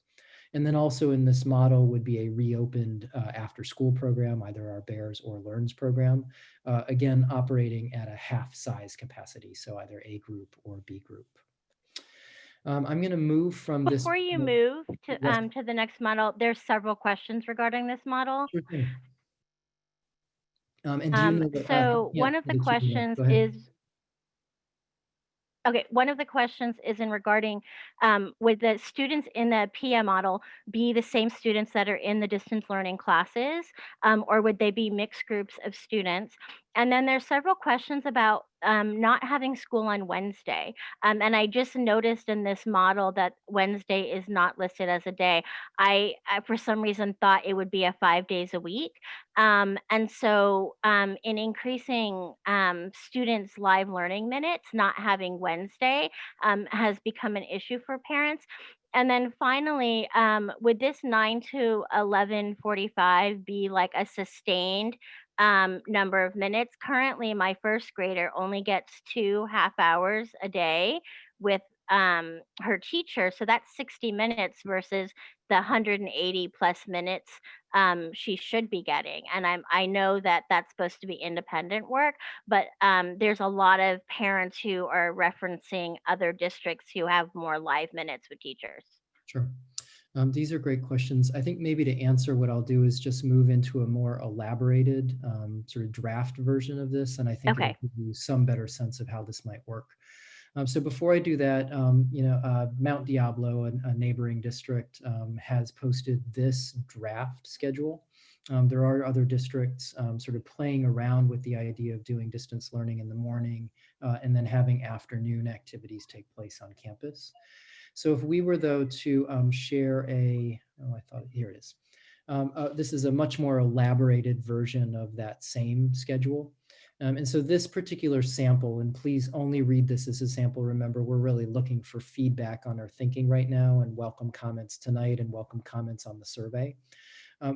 And then also in this model would be a reopened after school program, either our Bears or Learns program, again, operating at a half size capacity, so either A group or B group. I'm going to move from this. Before you move Yes. to the next model, there's several questions regarding this model. Sure thing. And do you know that, So yeah, one of the questions is, okay, one of the questions is in regarding, would the students in the PM model be the same students that are in the distance learning classes, or would they be mixed groups of students? And then there's several questions about not having school on Wednesday. And I just noticed in this model that Wednesday is not listed as a day. I for some reason thought it would be a 5 days a week. And so in increasing students' live learning minutes, not having Wednesday has become an issue for parents. And then finally, would this 9 to 11:45 be like a sustained number of minutes? Currently, my first grader only gets 2 half hours a day with her teacher. So that's 60 minutes versus the 180 plus minutes she should be getting. And I know that that's supposed to be independent work, but there's a lot of parents who are referencing other districts who have more live minutes with teachers. Sure. These are great questions. I think maybe to answer, what I'll do is just move into a more elaborated sort of draft version of this, and I think it'll give you some better sense of how this might work. So before I do that, Mount Diablo, a neighboring district, has posted this draft schedule. There are other districts sort of playing around with the idea of doing distance learning in the morning and then having afternoon activities take place on campus. So if we were, though, to share here it is. This is a much more elaborated version of that same schedule. And so this particular sample, and please only read this as a sample. Remember, we're really looking for feedback on our thinking right now, and welcome comments tonight and welcome comments on the survey.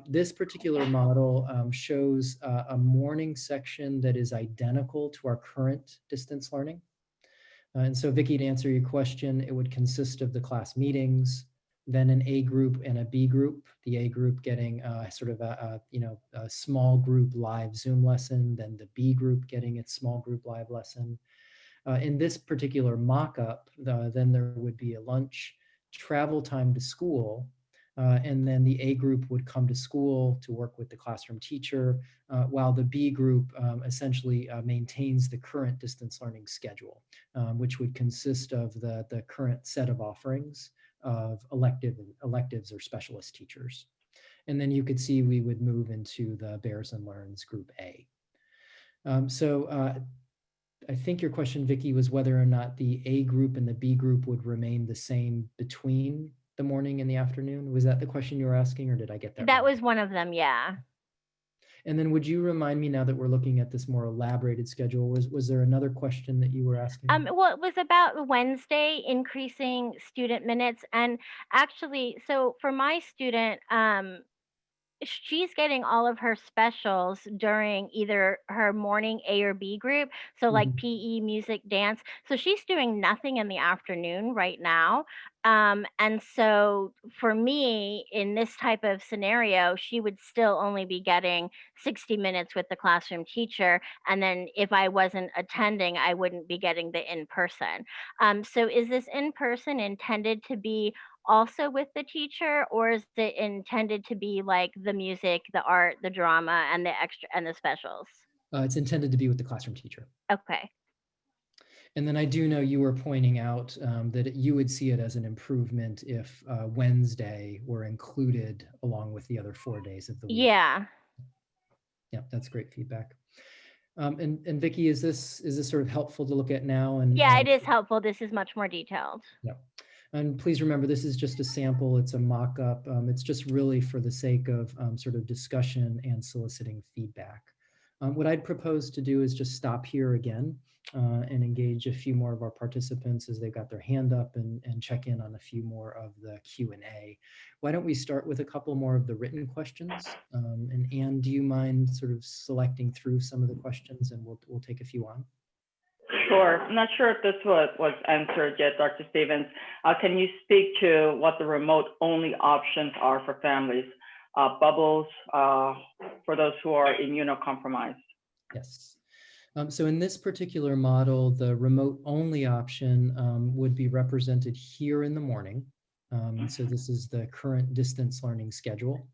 This particular model shows a morning section that is identical to our current distance learning. And so, Vicki, to answer your question, it would consist of the class meetings, then an A group and a B group. The A group getting sort of a small group live Zoom lesson, then the B group getting its small group live lesson. In this particular mock-up, then there would be a lunch, travel time to school, and then the A group would come to school to work with the classroom teacher, while the B group essentially maintains the current distance learning schedule, which would consist of the current set of offerings of electives or specialist teachers. And then you could see we would move into the Bears and Learns Group A. I think your question, Vicki, was whether or not the A group and the B group would remain the same between the morning and the afternoon. Was that the question you were asking, or did I get that That wrong? was one of them, yeah. And then would you remind me, now that we're looking at this more elaborated schedule, was there another question that you were asking? Well, it was about Wednesday increasing student minutes. And actually, so for my student, she's getting all of her specials during either her morning A or B group. So like PE, music, dance. So she's doing nothing in the afternoon right now. And so for me, in this type of scenario, she would still only be getting 60 minutes with the classroom teacher. And then if I wasn't attending, I wouldn't be getting the in-person. So is this in-person intended to be also with the teacher, or is it intended to be like the music, the art, the drama, and the extra and the specials? It's intended to be with the classroom teacher. Okay. And then I do know you were pointing out that you would see it as an improvement if Wednesday were included along with the other 4 days of the week. Yeah. Yeah, that's great feedback. And Vicki, is this sort of helpful to look at now? And yeah, it is helpful. This is much more detailed. Yeah. And please remember, this is just a sample. It's a mock-up. It's just really for the sake of sort of discussion and soliciting feedback. What I'd propose to do is just stop here again and engage a few more of our participants as they've got their hand up, and check in on a few more of the Q&A. Why don't we start with a couple more of the written questions? And Anne, do you mind sort of selecting through some of the questions, and we'll take a few on? Sure. I'm not sure if this was answered yet, Dr. Stevens. Can you speak to what the remote only options are for families? Bubbles for those who are immunocompromised? Yes. So in this particular model, the remote only option would be represented here in the morning. So this is the current distance learning schedule.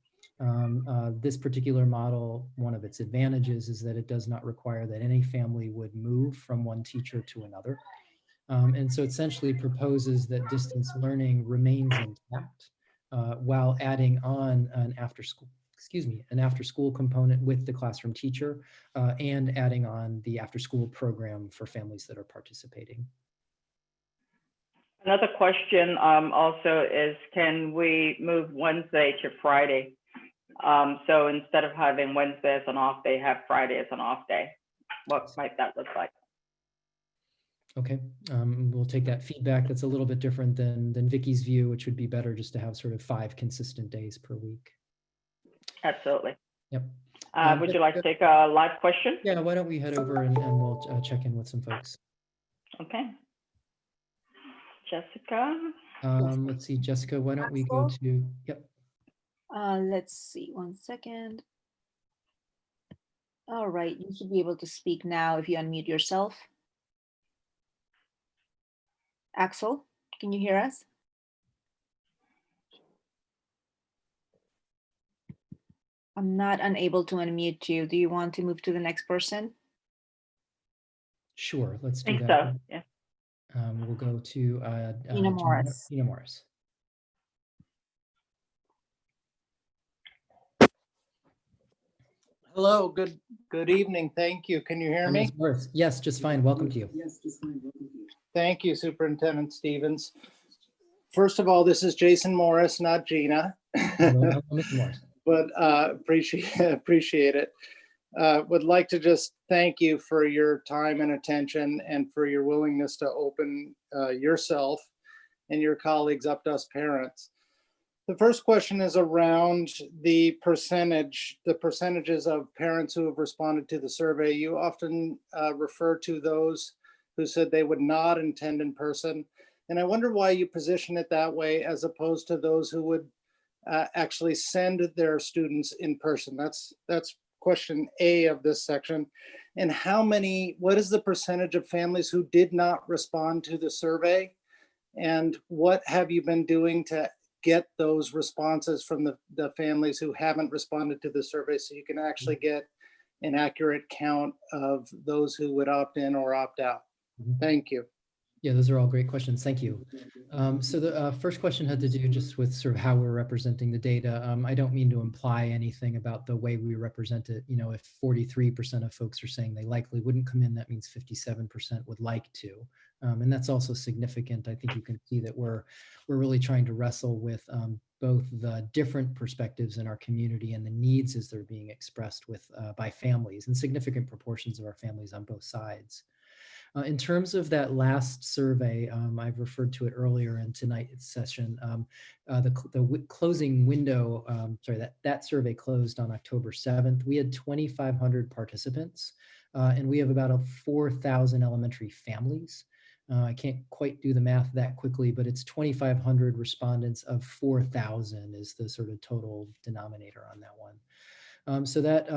This particular model, one of its advantages is that it does not require that any family would move from one teacher to another. And so essentially proposes that distance learning remains intact while adding on an after school component with the classroom teacher and adding on the after school program for families that are participating. Another question also is, can we move Wednesday to Friday? So instead of having Wednesday as an off day, have Friday as an off day. What might that look like? Okay, we'll take that feedback. That's a little bit different than Vicki's view, which would be better just to have sort of 5 consistent days per week. Absolutely. Yep. Would you like to take a live question? Yeah, why don't we head over and we'll check in with some folks. Okay. Jessica? Let's see, Jessica, why don't we go to, yep. Let's see, 1 second. All right, you should be able to speak now if you unmute yourself. Axel, can you hear us? I'm not unable to unmute you. Do you want to move to the next person? Sure, let's do I think that. so, yeah. We'll go to Gina Morris. Gina Morris. Hello, good evening. Thank you. Can you hear me? Ms. Morris. Yes, just fine. Welcome to you. Thank you, Superintendent Stevens. First of all, this is Jason Morris, not Gina. Hello, Mr. Morris. But appreciate it. Would like to just thank you for your time and attention and for your willingness to open yourself and your colleagues up to us parents. The first question is around the percentages of parents who have responded to the survey. You often refer to those who said they would not attend in person. And I wonder why you position it that way as opposed to those who would actually send their students in person. That's question A of this section. And what is the percentage of families who did not respond to the survey? And what have you been doing to get those responses from the families who haven't responded to the survey so you can actually get an accurate count of those who would opt in or opt out? Thank you. Yeah, those are all great questions. Thank you. So the first question had to do just with sort of how we're representing the data. I don't mean to imply anything about the way we represent it. You know, if 43% of folks are saying they likely wouldn't come in, that means 57% would like to. And that's also significant. I think you can see that we're really trying to wrestle with both the different perspectives in our community and the needs as they're being expressed with by families, and significant proportions of our families on both sides. In terms of that last survey, I've referred to it earlier in tonight's session. The closing window, that survey closed on October 7th. We had 2,500 participants, and we have about 4,000 elementary families. I can't quite do the math that quickly, but it's 2,500 respondents of 4,000 is the sort of total denominator on that one. So that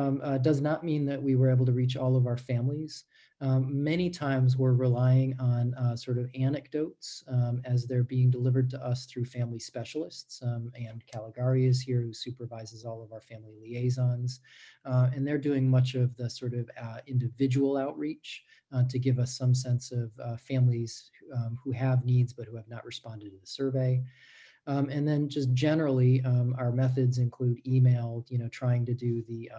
does not mean that we were able to reach all of our families. Many times we're relying on sort of anecdotes as they're being delivered to us through family specialists. And Caligari is here, who supervises all of our family liaisons. And they're doing much of the sort of individual outreach to give us some sense of families who have needs but who have not responded to the survey. And then just generally, our methods include email, trying to do the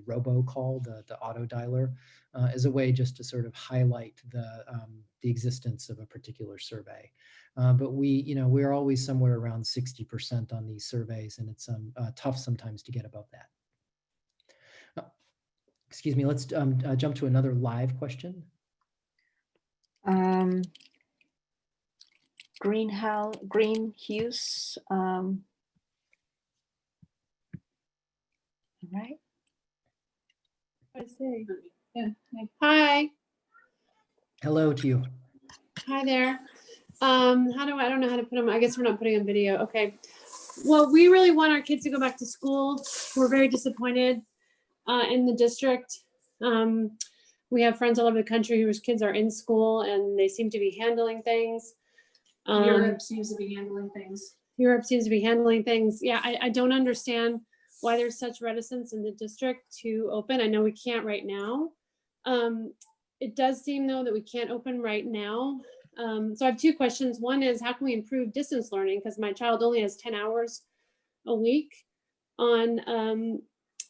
robocall, the auto dialer, as a way just to sort of highlight the existence of a particular survey. But we're always somewhere around 60% on these surveys, and it's tough sometimes to get above that. Excuse me, let's jump to another live question. Green Hughes. All right. I see. Yeah. Hi. Hello to you. Hi there. I don't know how to put them. I guess we're not putting on video. Okay. Well, we really want our kids to go back to school. We're very disappointed in the district. We have friends all over the country whose kids are in school and they seem to be handling things. Europe seems to be handling things. Yeah, I don't understand why there's such reticence in the district to open. I know we can't right now. It does seem though that we can't open right now. So I have two questions. One is, how can we improve distance learning? Because my child only has 10 hours a week on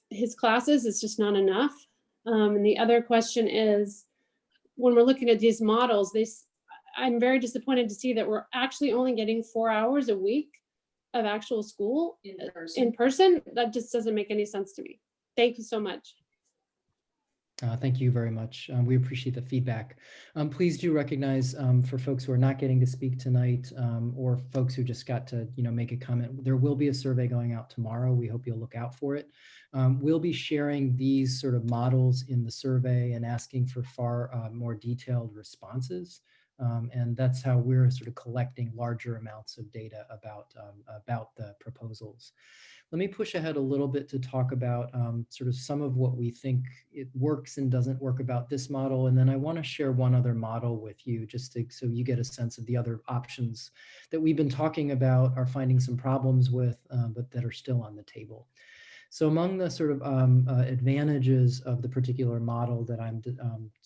his classes. It's just not enough. And the other question is, when we're looking at these models, I'm very disappointed to see that we're actually only getting 4 hours a week of actual school in person. That just doesn't make any sense to me. Thank you so much. Thank you very much. We appreciate the feedback. Please do recognize for folks who are not getting to speak tonight or folks who just got to make a comment, there will be a survey going out tomorrow. We hope you'll look out for it. We'll be sharing these sort of models in the survey and asking for far more detailed responses. And that's how we're sort of collecting larger amounts of data about the proposals. Let me push ahead a little bit to talk about sort of some of what we think it works and doesn't work about this model. And then I want to share one other model with you so you get a sense of the other options that we've been talking about, are finding some problems with, but that are still on the table. So among the sort of advantages of the particular model that I'm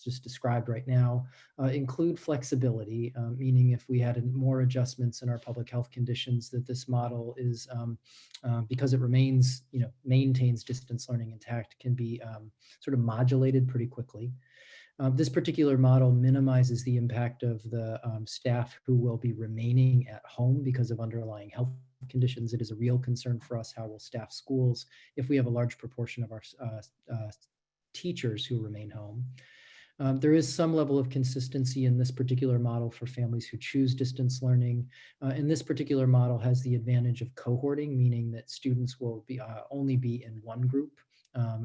just described right now include flexibility, meaning if we had more adjustments in our public health conditions, that this model is, because it maintains distance learning intact, can be sort of modulated pretty quickly. This particular model minimizes the impact of the staff who will be remaining at home because of underlying health conditions. It is a real concern for us how we'll staff schools if we have a large proportion of our teachers who remain home. There is some level of consistency in this particular model for families who choose distance learning. And this particular model has the advantage of cohorting, meaning that students will only be in one group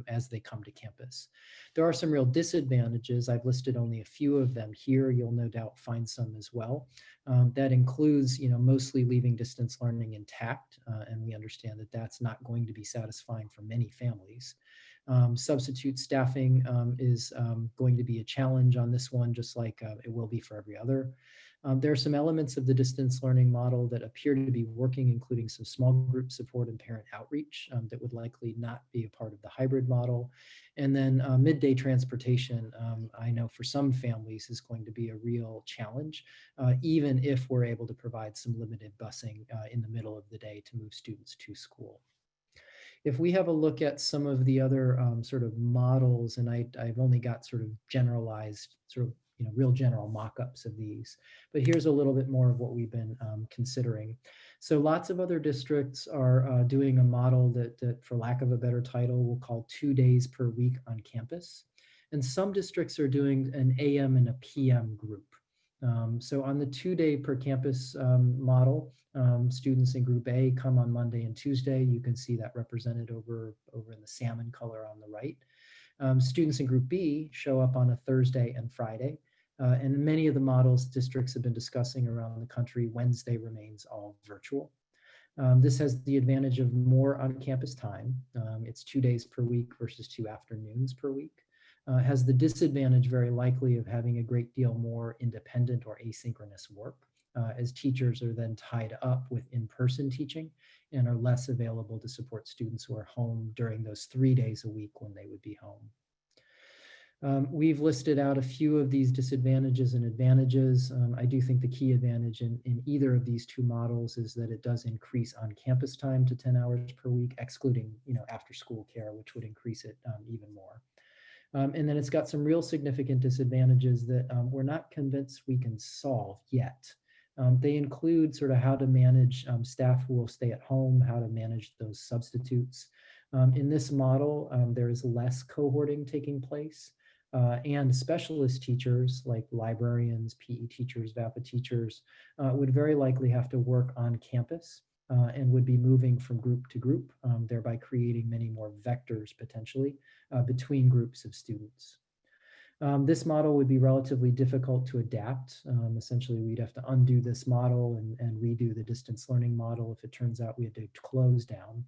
as they come to campus. There are some real disadvantages. I've listed only a few of them here. You'll no doubt find some as well. That includes, mostly leaving distance learning intact, and we understand that that's not going to be satisfying for many families. Substitute staffing is going to be a challenge on this one, just like it will be for every other. There are some elements of the distance learning model that appear to be working, including some small group support and parent outreach that would likely not be a part of the hybrid model. And then midday transportation, I know for some families is going to be a real challenge, even if we're able to provide some limited busing in the middle of the day to move students to school. If we have a look at some of the other sort of models, and I've only got sort of generalized, sort of real general mock-ups of these, but here's a little bit more of what we've been considering. So lots of other districts are doing a model that, for lack of a better title, we'll call 2 days per week on campus. And some districts are doing an AM and a PM group. So on the 2-day per campus model, students in group A come on Monday and Tuesday. You can see that represented over in the salmon color on the right. Students in group B show up on a Thursday and Friday. And many of the models districts have been discussing around the country, Wednesday remains all virtual. This has the advantage of more on-campus time. It's 2 days per week versus 2 afternoons per week. Has the disadvantage very likely of having a great deal more independent or asynchronous work, as teachers are then tied up with in-person teaching and are less available to support students who are home during those 3 days a week when they would be home. We've listed out a few of these disadvantages and advantages. I do think the key advantage in either of these two models is that it does increase on-campus time to 10 hours per week, excluding after-school care, which would increase it even more. And then it's got some real significant disadvantages that we're not convinced we can solve yet. They include sort of how to manage staff who will stay at home, how to manage those substitutes. In this model, there is less cohorting taking place. And specialist teachers like librarians, PE teachers, VAPA teachers would very likely have to work on campus and would be moving from group to group, thereby creating many more vectors potentially between groups of students. This model would be relatively difficult to adapt. Essentially, we'd have to undo this model and redo the distance learning model if it turns out we had to close down.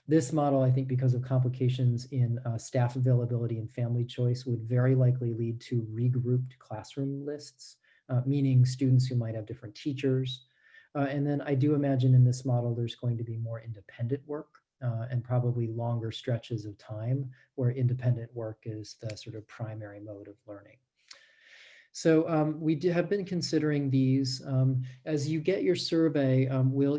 This model, I think, because of complications in staff availability and family choice, would very likely lead to regrouped classroom lists, meaning students who might have different teachers. And then I do imagine in this model, there's going to be more independent work and probably longer stretches of time where independent work is the sort of primary mode of learning. So we have been considering these. As you get your survey,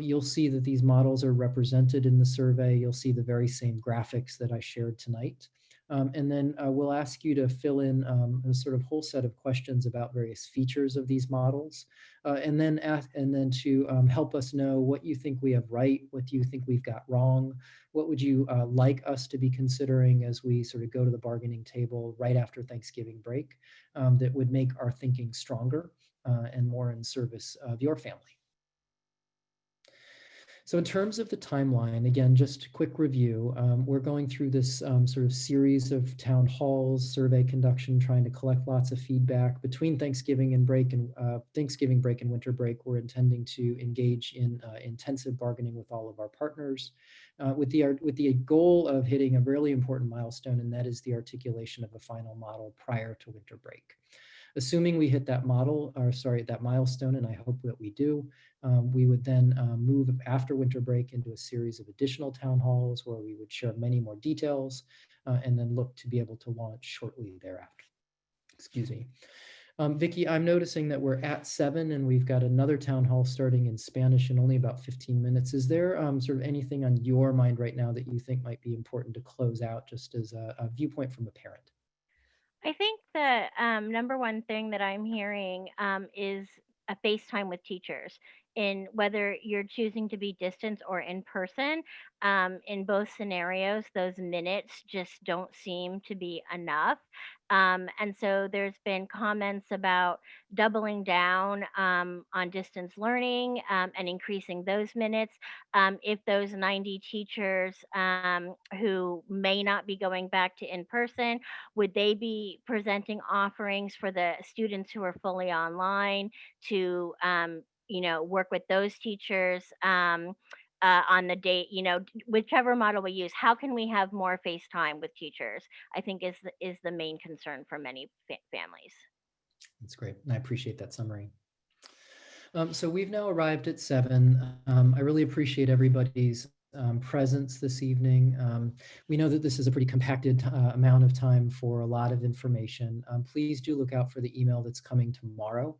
you'll see that these models are represented in the survey. You'll see the very same graphics that I shared tonight. And then we'll ask you to fill in a sort of whole set of questions about various features of these models, and then to help us know what you think we have right, what do you think we've got wrong, what would you like us to be considering as we sort of go to the bargaining table right after Thanksgiving break that would make our thinking stronger and more in service of your family. So in terms of the timeline, again, just a quick review, we're going through this sort of series of town halls, survey conduction, trying to collect lots of feedback. Between Thanksgiving break and winter break, we're intending to engage in intensive bargaining with all of our partners with the goal of hitting a really important milestone, and that is the articulation of a final model prior to winter break. Assuming we hit that milestone, and I hope that we do, we would then move after winter break into a series of additional town halls where we would share many more details and then look to be able to launch shortly thereafter. Excuse me. Vicki, I'm noticing that we're at 7 and we've got another town hall starting in Spanish in only about 15 minutes. Is there sort of anything on your mind right now that you think might be important to close out just as a viewpoint from a parent? I think the number one thing that I'm hearing is a FaceTime with teachers. in whether you're choosing to be distance or in person, in both scenarios, those minutes just don't seem to be enough. And so there's been comments about doubling down on distance learning and increasing those minutes. If those 90 teachers who may not be going back to in person, would they be presenting offerings for the students who are fully online to, work with those teachers? On the date, whichever model we use, how can we have more FaceTime with teachers? I think is the main concern for many families. That's great. I appreciate that summary. So we've now arrived at 7. I really appreciate everybody's presence this evening. We know that this is a pretty compacted amount of time for a lot of information. Please do look out for the email that's coming tomorrow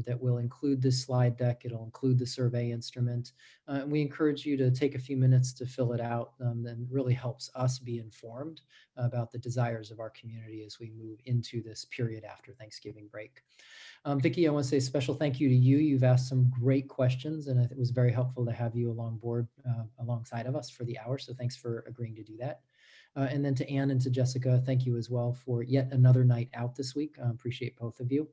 that will include this slide deck. It'll include the survey instrument. And we encourage you to take a few minutes to fill it out. That really helps us be informed about the desires of our community as we move into this period after Thanksgiving break. Vicki, I want to say a special thank you to you. You've asked some great questions, and it was very helpful to have you along board alongside of us for the hour. So thanks for agreeing to do that. And then to Anne and to Jessica, thank you as well for yet another night out this week. Appreciate both of you.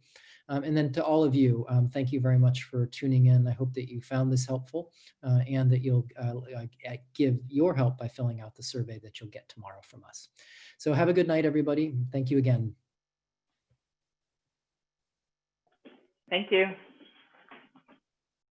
And then to all of you, thank you very much for tuning in. I hope that you found this helpful and that you'll give your help by filling out the survey that you'll get tomorrow from us. So have a good night, everybody. Thank you again. Thank you.